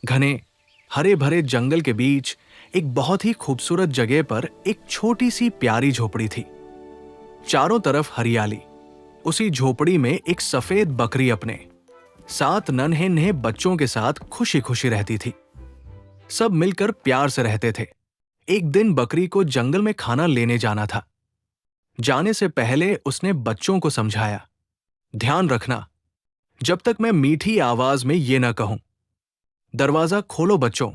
घने हरे भरे जंगल के बीच एक बहुत ही खूबसूरत जगह पर एक छोटी सी प्यारी झोपड़ी थी। चारों तरफ हरियाली। उसी झोपड़ी में एक सफेद बकरी अपने 7 नन्हे बच्चों के साथ खुशी खुशी रहती थी। सब मिलकर प्यार से रहते थे। एक दिन बकरी को जंगल में खाना लेने जाना था। जाने से पहले उसने बच्चों को समझाया, ध्यान रखना, जब तक मैं मीठी आवाज में ये न कहूं, दरवाजा खोलो बच्चों,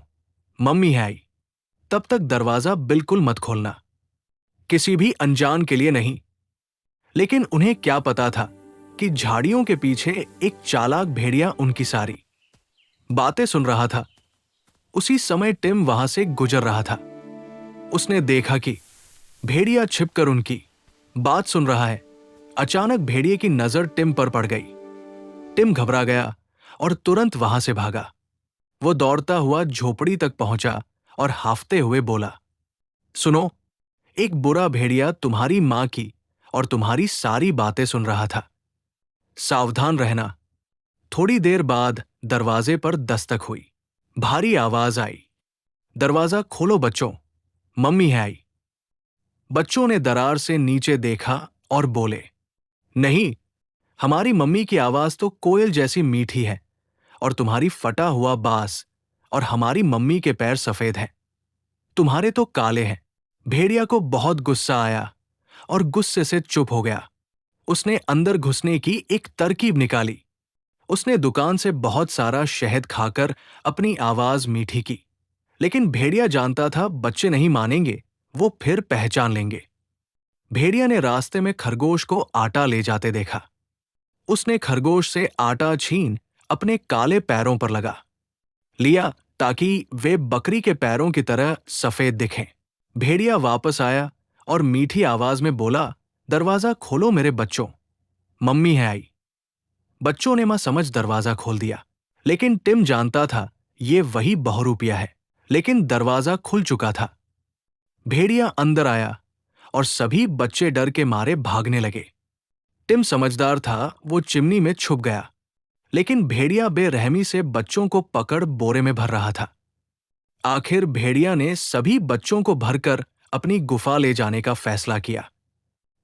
मम्मी है आई। तब तक दरवाजा बिल्कुल मत खोलना, किसी भी अनजान के लिए नहीं। लेकिन उन्हें क्या पता था कि झाड़ियों के पीछे एक चालाक भेड़िया उनकी सारी बातें सुन रहा था। उसी समय टिम वहां से गुजर रहा था। उसने देखा कि भेड़िया छिपकर उनकी बात सुन रहा है। अचानक भेड़िए की नजर टिम पर पड़ गई। टिम घबरा गया और तुरंत वहां से भागा। वो दौड़ता हुआ झोपड़ी तक पहुंचा और हाफते हुए बोला, सुनो, एक बुरा भेड़िया तुम्हारी मां की और तुम्हारी सारी बातें सुन रहा था। सावधान रहना। थोड़ी देर बाद दरवाजे पर दस्तक हुई। भारी आवाज आई, दरवाजा खोलो बच्चों, मम्मी है आई। बच्चों ने दरार से नीचे देखा और बोले, नहीं, हमारी मम्मी की आवाज तो कोयल जैसी मीठी है और तुम्हारी फटा हुआ बास, और हमारी मम्मी के पैर सफेद हैं, तुम्हारे तो काले हैं। भेड़िया को बहुत गुस्सा आया और गुस्से से चुप हो गया। उसने अंदर घुसने की एक तरकीब निकाली। उसने दुकान से बहुत सारा शहद खाकर अपनी आवाज मीठी की। लेकिन भेड़िया जानता था बच्चे नहीं मानेंगे, वो फिर पहचान लेंगे। भेड़िया ने रास्ते में खरगोश को आटा ले जाते देखा। उसने खरगोश से आटा छीन अपने काले पैरों पर लगा लिया ताकि वे बकरी के पैरों की तरह सफेद दिखें। भेड़िया वापस आया और मीठी आवाज में बोला, दरवाजा खोलो मेरे बच्चों, मम्मी है आई। बच्चों ने मां समझ दरवाजा खोल दिया। लेकिन टिम जानता था ये वही बहुरूपिया है। लेकिन दरवाजा खुल चुका था। भेड़िया अंदर आया और सभी बच्चे डर के मारे भागने लगे। टिम समझदार था, वो चिमनी में छुप गया। लेकिन भेड़िया बेरहमी से बच्चों को पकड़ बोरे में भर रहा था। आखिर भेड़िया ने सभी बच्चों को भरकर अपनी गुफा ले जाने का फैसला किया।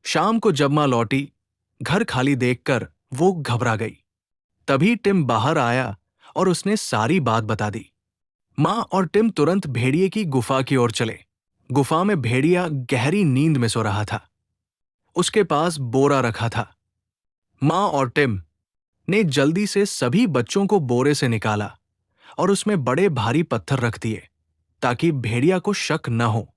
शाम को जब मां लौटी, घर खाली देखकर वो घबरा गई। तभी टिम बाहर आया और उसने सारी बात बता दी। मां और टिम तुरंत भेड़िए की गुफा की ओर चले। गुफा में भेड़िया गहरी नींद में सो रहा था। उसके पास बोरा रखा था। मां और टिम ने जल्दी से सभी बच्चों को बोरे से निकाला और उसमें बड़े भारी पत्थर रख दिए ताकि भेड़िया को शक न हो।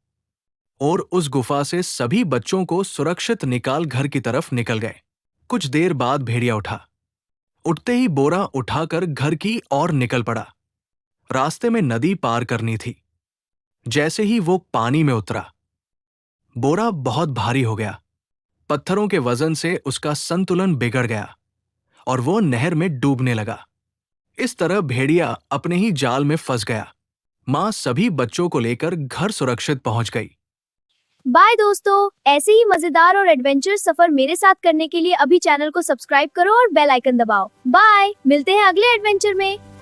और उस गुफा से सभी बच्चों को सुरक्षित निकाल घर की तरफ निकल गए। कुछ देर बाद भेड़िया उठा। उठते ही बोरा उठाकर घर की ओर निकल पड़ा। रास्ते में नदी पार करनी थी। जैसे ही वो पानी में उतरा, बोरा बहुत भारी हो गया। पत्थरों के वजन से उसका संतुलन बिगड़ गया और वो नहर में डूबने लगा। इस तरह भेड़िया अपने ही जाल में फंस गया। मां सभी बच्चों को लेकर घर सुरक्षित पहुंच गई। बाय दोस्तों, ऐसे ही मजेदार और एडवेंचर सफर मेरे साथ करने के लिए अभी चैनल को सब्सक्राइब करो और बेल आइकन दबाओ। बाय, मिलते हैं अगले एडवेंचर में।